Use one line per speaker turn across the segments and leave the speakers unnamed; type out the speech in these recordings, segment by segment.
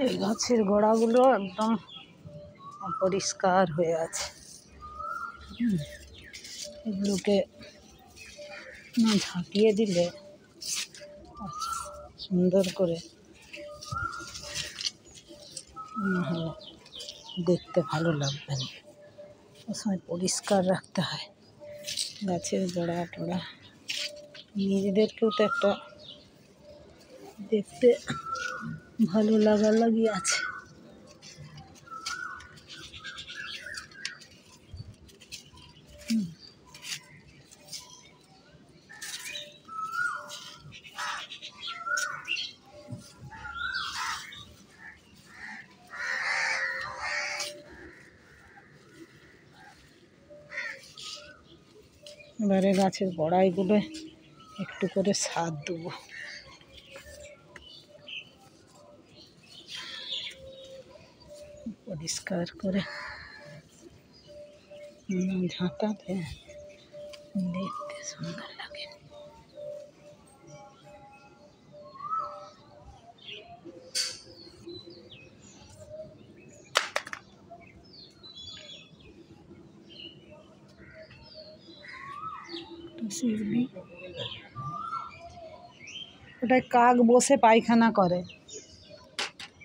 এই গাছের গোড়াগুলো একদম অপরিষ্কার হয়ে আছে। এগুলোকে না ঝাঁকিয়ে দিলে সুন্দর করে দেখতে ভালো লাগবে না। সবসময় পরিষ্কার রাখতে হয় গাছের গোড়া টোড়া। নিজেদেরকেও তো একটা দেখতে ভালো লাগি আছে। এবারে গাছের গোড়াইগুলো একটু করে সার দেবো। পরিষ্কার করে ঝাঁটাতে দেখতে সুন্দর লাগে। ওটায় কাক বসে পায়খানা করে।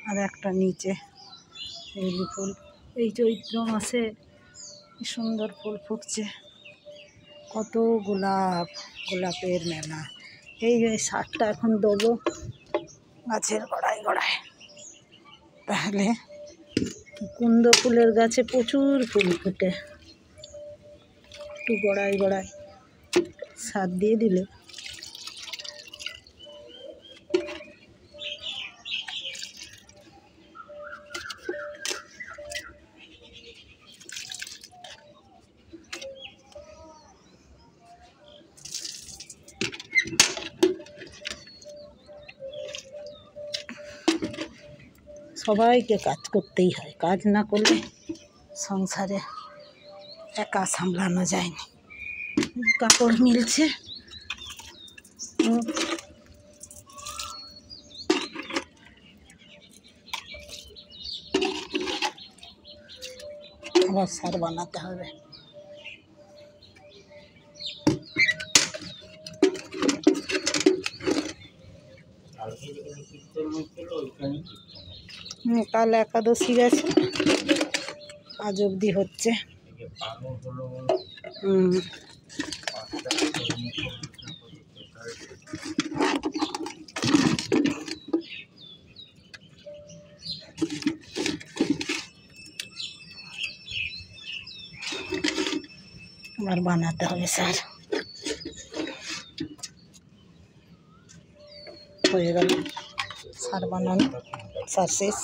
আর একটা নিচে লিলি ফুল। এই চৈত্র মাসে কি সুন্দর ফুল ফুটছে। কত গোলাপের মেলা। এই সারটা এখন দেবো গাছের গোড়ায় গোড়ায়। তাহলে কুন্দ ফুলের গাছে প্রচুর ফুল ফোটে। একটু গোড়ায় গোড়ায় সার দিয়ে দিলে সবাইকে কাজ করতেই হয়। কাজ না করলে সংসারে একা সামলানো যায় না। কাপড় মিলছে, আবার সার বানাতে হবে। কাল একাদশী গেছে, আজ অবধি হচ্ছে। আবার বানাতে হবে স্যার। হয়ে গেল সার বানানো, সার শেষ।